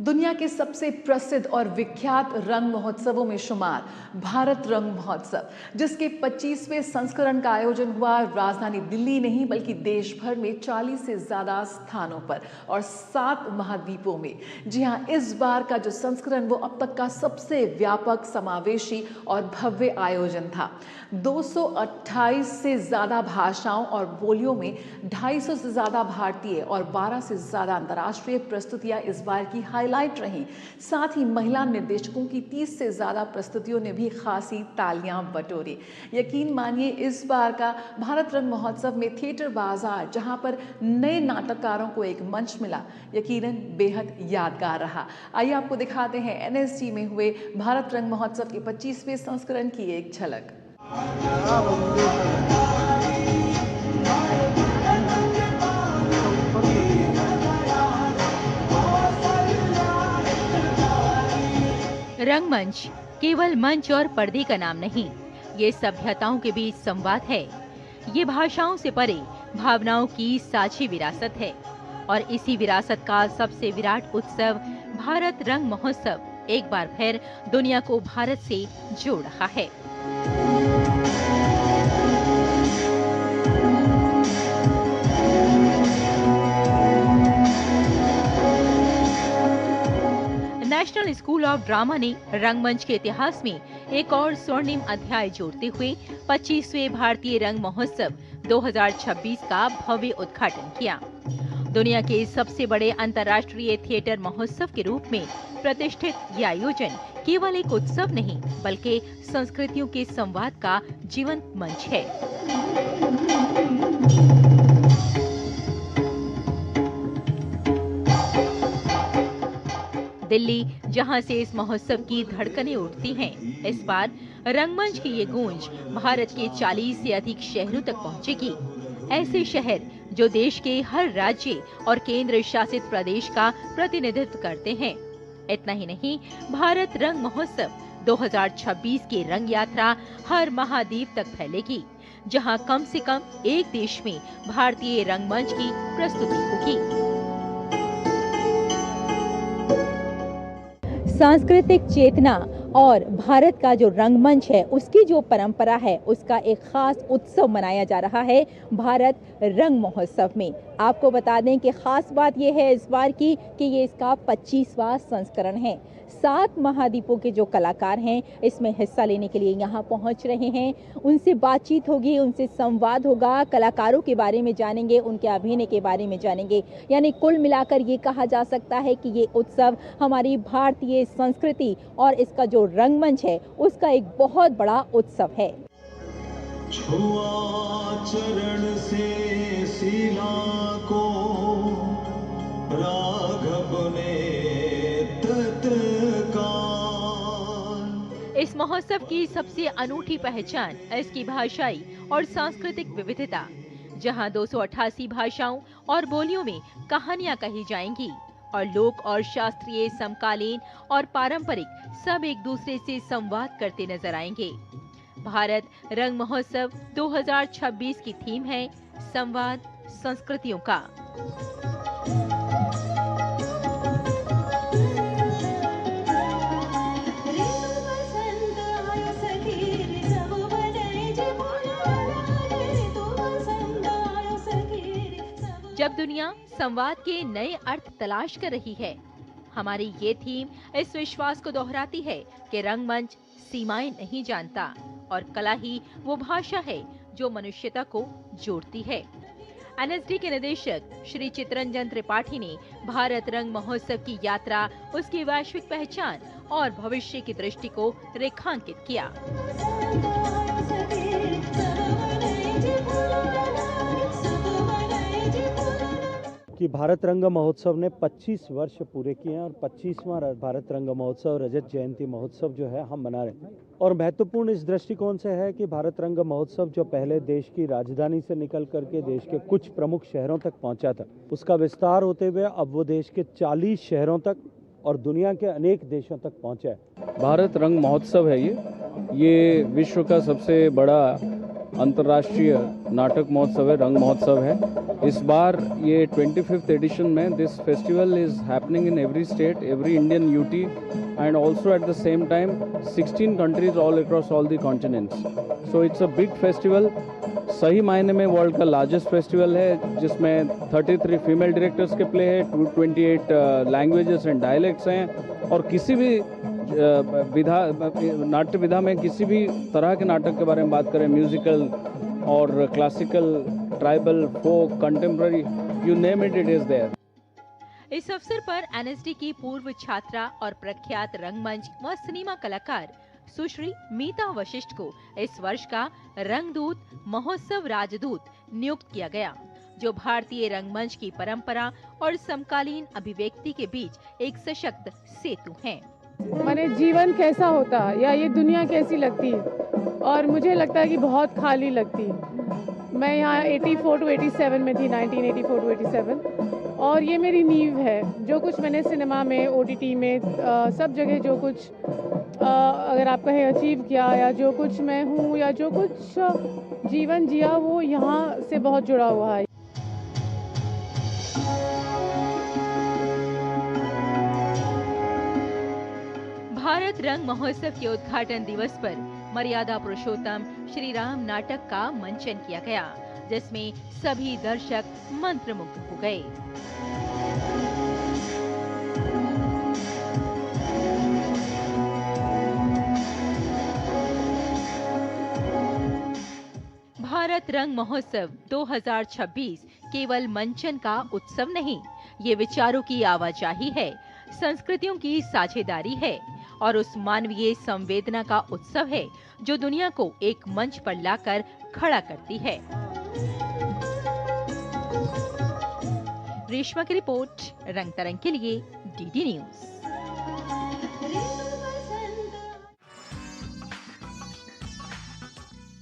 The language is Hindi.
दुनिया के सबसे प्रसिद्ध और विख्यात रंग महोत्सवों में शुमार भारत रंग महोत्सव, जिसके 25वें संस्करण का आयोजन हुआ राजधानी दिल्ली नहीं बल्कि देश भर में 40 से ज्यादा स्थानों पर और 7 महाद्वीपों में। जी हां, इस बार का जो संस्करण वो अब तक का सबसे व्यापक, समावेशी और भव्य आयोजन था। 228 से ज्यादा भाषाओं और बोलियों में 250 से ज्यादा भारतीय और 12 से ज्यादा अंतर्राष्ट्रीय प्रस्तुतियां इस बार की हाईलाइट रही। साथ ही महिला निर्देशकों की 30 से ज्यादा प्रस्तुतियों ने भी खासी तालियां बटोरी। यकीन मानिए, इस बार का भारत रंग महोत्सव में थिएटर बाजार, जहां पर नए नाटककारों को एक मंच मिला, यकीनन बेहद यादगार रहा। आइए आपको दिखाते हैं एनएसजी में हुए भारत रंग महोत्सव के 25वें संस्करण की एक झलक। रंगमंच केवल मंच और पर्दे का नाम नहीं, ये सभ्यताओं के बीच संवाद है। ये भाषाओं से परे भावनाओं की साझी विरासत है और इसी विरासत का सबसे विराट उत्सव भारत रंग महोत्सव एक बार फिर दुनिया को भारत से जोड़ रहा है। नेशनल स्कूल ऑफ ड्रामा ने रंगमंच के इतिहास में एक और स्वर्णिम अध्याय जोड़ते हुए 25वें भारतीय रंग महोत्सव 2026 का भव्य उद्घाटन किया। दुनिया के सबसे बड़े अंतर्राष्ट्रीय थिएटर महोत्सव के रूप में प्रतिष्ठित यह आयोजन केवल एक उत्सव नहीं बल्कि संस्कृतियों के संवाद का जीवंत मंच है। दिल्ली, जहां से इस महोत्सव की धड़कनें उठती हैं, इस बार रंगमंच की ये गूंज भारत के 40 से अधिक शहरों तक पहुंचेगी। ऐसे शहर जो देश के हर राज्य और केंद्र शासित प्रदेश का प्रतिनिधित्व करते हैं। इतना ही नहीं, भारत रंग महोत्सव 2026 की रंग यात्रा हर महाद्वीप तक फैलेगी, जहां कम से कम एक देश में भारतीय रंगमंच की प्रस्तुति होगी। सांस्कृतिक चेतना और भारत का जो रंगमंच है, उसकी जो परंपरा है, उसका एक खास उत्सव मनाया जा रहा है भारत रंग महोत्सव में। आपको बता दें कि खास बात यह है इस बार की कि ये इसका 25वां संस्करण है। 7 महाद्वीपों के जो कलाकार हैं इसमें हिस्सा लेने के लिए यहाँ पहुँच रहे हैं। उनसे बातचीत होगी, उनसे संवाद होगा, कलाकारों के बारे में जानेंगे, उनके अभिनय के बारे में जानेंगे। यानी कुल मिलाकर ये कहा जा सकता है कि ये उत्सव हमारी भारतीय संस्कृति और इसका जो रंगमंच है उसका एक बहुत बड़ा उत्सव है। छुआ चरण से सीला को राघव ने इस महोत्सव की सबसे अनूठी पहचान इसकी भाषाई और सांस्कृतिक विविधता, जहां 288 भाषाओं और बोलियों में कहानियां कही जाएंगी और लोक और शास्त्रीय, समकालीन और पारंपरिक सब एक दूसरे से संवाद करते नजर आएंगे। भारत रंग महोत्सव 2026 की थीम है संवाद संस्कृतियों का। जब दुनिया संवाद के नए अर्थ तलाश कर रही है, हमारी ये थीम इस विश्वास को दोहराती है कि रंगमंच सीमाएं नहीं जानता और कला ही वो भाषा है जो मनुष्यता को जोड़ती है। एनएसडी के निदेशक श्री चितरंजन त्रिपाठी ने भारत रंग महोत्सव की यात्रा, उसकी वैश्विक पहचान और भविष्य की दृष्टि को रेखांकित किया। कि भारत रंग महोत्सव ने 25 वर्ष पूरे किए हैं और 25वां भारत रंग महोत्सव, रजत जयंती महोत्सव जो है हम मना रहे हैं। और महत्वपूर्ण इस दृष्टिकोण से है कि भारत रंग महोत्सव जो पहले देश की राजधानी से निकल करके देश के कुछ प्रमुख शहरों तक पहुंचा था, उसका विस्तार होते हुए अब वो देश के 40 शहरों तक और दुनिया के अनेक देशों तक पहुंचा है। भारत रंग महोत्सव है ये विश्व का सबसे बड़ा अंतर्राष्ट्रीय नाटक महोत्सव है, रंग महोत्सव है। इस बार ये 25th एडिशन में this festival is happening in every state, every Indian UT and also at the same time 16 countries all across all the continents. So it's a big festival, सही मायने में वर्ल्ड का लार्जेस्ट फेस्टिवल है, जिसमें 33 फीमेल डायरेक्टर्स के प्ले है, 228 लैंग्वेजेस एंड डायलेक्ट्स हैं, और किसी भी नाट्य विधा में किसी भी तरह के नाटक के बारे में बात करें, म्यूजिकल और classical, tribal, folk, contemporary, you name it, it is there. इस अवसर पर एनएसडी की पूर्व छात्रा और प्रख्यात रंगमंच व सिनेमा कलाकार सुश्री मीता वशिष्ठ को इस वर्ष का रंगदूत महोत्सव राजदूत नियुक्त किया गया, जो भारतीय रंगमंच की परंपरा और समकालीन अभिव्यक्ति के बीच एक सशक्त सेतु है। माने जीवन कैसा होता या ये दुनिया कैसी लगती, और मुझे लगता है कि बहुत खाली लगती। मैं यहाँ 84 to 87 में थी, 1984 to 87, और ये मेरी नींव है। जो कुछ मैंने सिनेमा में, ओटीटी में, सब जगह जो कुछ अगर आप कहें अचीव किया, या जो कुछ मैं हूँ, या जो कुछ जीवन जिया, वो यहाँ से बहुत जुड़ा हुआ है। भारत रंग महोत्सव के उद्घाटन दिवस पर मर्यादा पुरुषोत्तम श्री राम नाटक का मंचन किया गया, जिसमें सभी दर्शक मंत्रमुग्ध हो गए। भारत रंग महोत्सव 2026 केवल मंचन का उत्सव नहीं, ये विचारों की आवाजाही है, संस्कृतियों की साझेदारी है और उस मानवीय संवेदना का उत्सव है जो दुनिया को एक मंच पर लाकर खड़ा करती है। रेशमा की रिपोर्ट, रंग तरंग के लिए डीडी न्यूज।